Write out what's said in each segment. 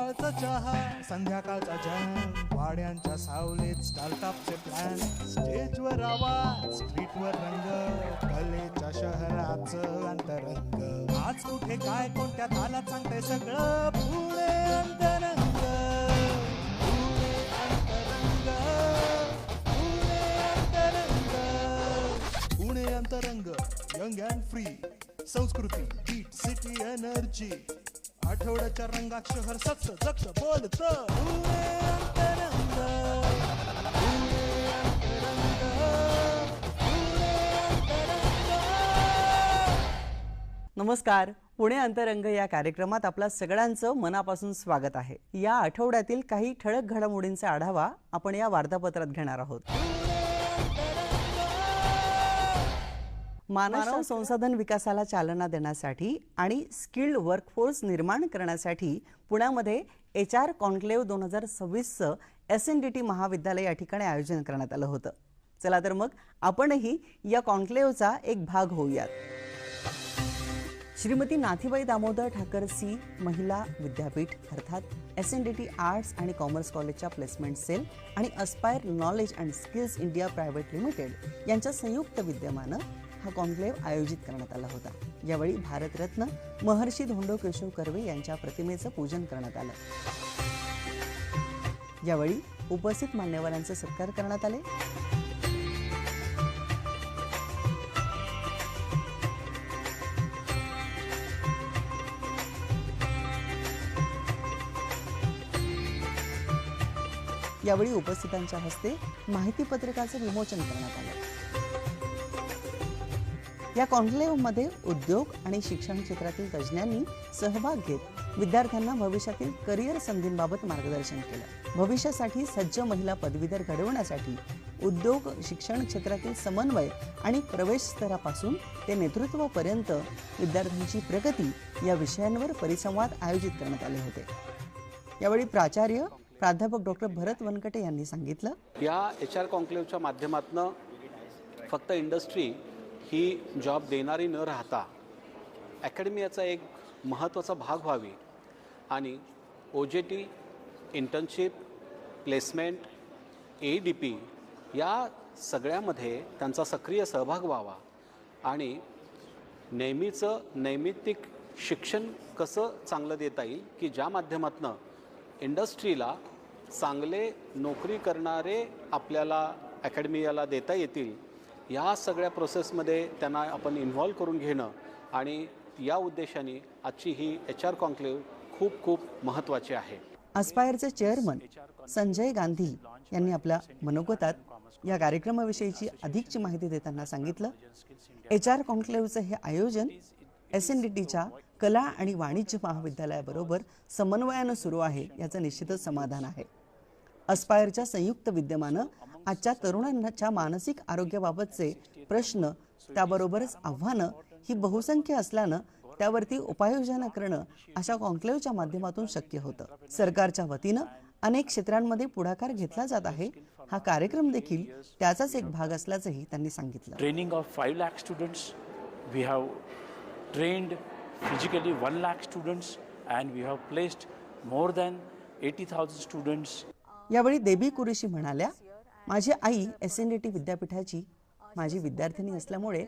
सकाळचा चहा संध्याकाळचा जॅम वाड्यांच्या सावलीत स्टार्टअपचे प्लॅन स्टेजवर आवाज स्ट्रीटवर रंग कलेच्या शहराचं अंतरंग आज कुठे काय कोणत्या तालात सांगते सगळं पुणे अंतरंग पुणे अंतरंग पुणे अंतरंग यंग अँड फ्री संस्कृती बीट सिटी एनर्जी आठवड्याच्या रंगात शहर सक्ष जक्ष बोलत पुणे अंतरंग पुणे अंतरंग पुणे अंतरंग. नमस्कार. पुणे अंतरंग या कार्यक्रमात आपल्या सगळ्यांचं मनापासून स्वागत आहे. या आठवड्यातील काही ठळक घडामोडींचा आढावा आपण या वार्तापत्रात घेणार आहोत. मानव संसाधन विकासाला चालना देण्यासाठी आणि स्किल्ड वर्कफोर्स निर्माण करण्यासाठी पुण्यामध्ये HR कॉन्क्लेव्ह 2026चं SNDT महाविद्यालय या ठिकाणी आयोजन करण्यात आलं होतं. चला तर मग आपणही या कॉन्क्लेव्हचा एक भाग होऊयात. श्रीमती नाथीबाई दामोदर ठाकरसी महिला विद्यापीठ अर्थात SNDT आर्ट्स आणि कॉमर्स कॉलेजच्या प्लेसमेंट सेल आणि aspire knowledge and skills India private limited यांच्या संयुक्त विद्यमानं हा कॉन्क्लेव्ह आयोजित करण्यात आला होता. यावेळी भारतरत्न महर्षी धोंडो केशव कर्वे यांच्या प्रतिमेचं पूजन करण्यात आलं. यावेळी उपस्थित मान्यवरांचे सत्कार करण्यात आले. यावेळी उपस्थितांच्या हस्ते माहिती पत्रकाचं विमोचन करण्यात आलं. या कॉन्क्लेव्हमध्ये उद्योग आणि शिक्षण क्षेत्रातील तज्ज्ञांनी सहभाग घेत विद्यार्थ्यांना भविष्यातील करिअर संधींबाबत मार्गदर्शन केलं. भविष्यासाठी सज्ज महिला पदवीधर घडवण्यासाठी उद्योग शिक्षण क्षेत्रातील समन्वय आणि प्रवेश स्तरापासून ते नेतृत्वापर्यंत विद्यार्थ्यांची प्रगती या विषयांवर परिसंवाद आयोजित करण्यात आले होते. यावेळी प्राचार्य प्राध्यापक डॉक्टर भरत वनकटे यांनी सांगितलं, या HR कॉन्क्लेव्हच्या माध्यमातून फक्त इंडस्ट्री ही जॉब देणारी न राहता अकॅडमियाचा एक महत्त्वाचा भाग व्हावी आणि OJT, इंटर्नशिप, प्लेसमेंट, ADP या सगळ्यामध्ये त्यांचा सक्रिय सहभाग व्हावा आणि नैमित्तिक शिक्षण कसं चांगलं देता येईल की ज्या माध्यमातून इंडस्ट्रीला चांगले नोकरी करणारे आपल्याला अकॅडमियाला देता येतील. या सगळ्या प्रोसेसमध्ये त्यांना आपण इन्व्हॉल्व करून घेणं आणि या उद्देशाने आजची ही HR कॉन्क्लेव्ह खूप खूप महत्त्वाची आहे. अस्पायरचे चेअरमन संजय गांधी यांनी आपल्या मनोगतात या कार्यक्रमाविषयीची अधिकची माहिती देताना सांगितलं, HR कॉन्क्लेव्हचं हे आयोजन SNDTच्या कला आणि वाणिज्य महाविद्यालयाबरोबर समन्वयानं सुरू आहे याचं निश्चितच समाधान आहे. अस्पायरच्या संयुक्त विद्यमानं आजच्या तरुणांच्या मानसिक आरोग्याबाबतचे प्रश्न त्याबरोबरच आव्हानं ही बहुसंख्य असल्यानं त्यावरती उपाययोजना करणं अशा कॉन्क्लेव्हच्या माध्यमातून शक्य होतं. सरकारच्या वतीनं अनेक क्षेत्रांमध्ये पुढाकार घेतला जात आहे. हा कार्यक्रम देखील त्याचाच एक भाग असल्याचंही त्यांनी सांगितलं. Training of 5 lakh students, we have trained physically 1 lakh students and we have placed more than 80,000 students. यावेळी देबी कुरेशी म्हणाल्या, माझी आई SNDT विद्यापीठाची माझी विद्यार्थिनी असल्यामुळे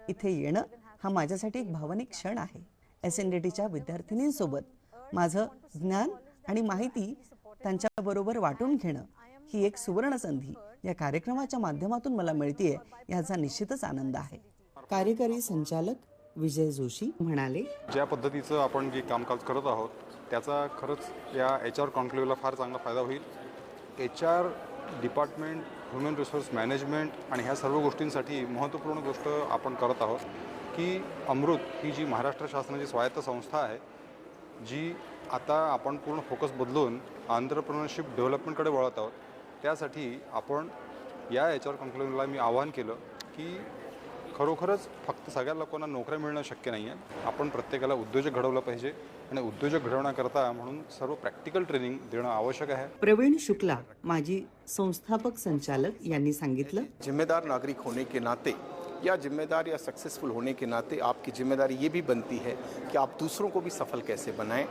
इथे येणं हा माझ्यासाठी एक भावनिक क्षण आहे. SNDTच्या विद्यार्थिनींसोबत माझं ज्ञान आणि माहिती त्यांच्याबरोबर वाटून घेणं ही एक सुवर्ण संधी या कार्यक्रमाच्या माध्यमातून मला मिळतेय याचा निश्चितच आनंद आहे. कार्यकारी संचालक विजय जोशी म्हणाले, ज्या पद्धतीचं आपण जे कामकाज करत आहोत त्याचा खरंच या HR कॉन्क्लेव्हला फार चांगला फायदा होईल. HR department, human resource management आणि ह्या सर्व गोष्टींसाठी महत्त्वपूर्ण गोष्ट आपण करत आहोत की अमृत ही जी महाराष्ट्र शासनाची स्वायत्त संस्था आहे, जी आता आपण पूर्ण फोकस बदलून एंटरप्रेन्योरशिप डेव्हलपमेंटकडे वळत आहोत. त्यासाठी आपण या HR कॉन्क्लेव्हला मी आवाहन केलं की खरोखरच फक्त सगळ्या लोकांना नोकऱ्या मिळणं शक्य नाही आहे. आपण प्रत्येकाला उद्योजक घडवलं पाहिजे आणि उद्योजक घडवण्याकरता म्हणून सर्व प्रॅक्टिकल ट्रेनिंग देणं आवश्यक आहे. प्रवीण शुक्ला माजी संस्थापक संचालक यांनी सांगितलं, जिम्मेदार नागरिक होने के नाते या जिम्मेदार या सक्सेसफुल होने के नाते आपकी जिम्मेदारी ये भी बनती है कि आप दूसरों को भी सफल कैसे बनाएं।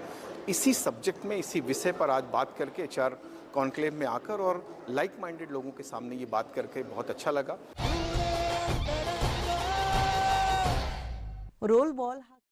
इसी सब्जेक्ट में, इसी विषय पर आज बात करके HR कॉन्क्लेव में आकर और लाइक माइंडेड लोगों के सामने ये बात करके बहुत अच्छा लगा। रोल बॉल हा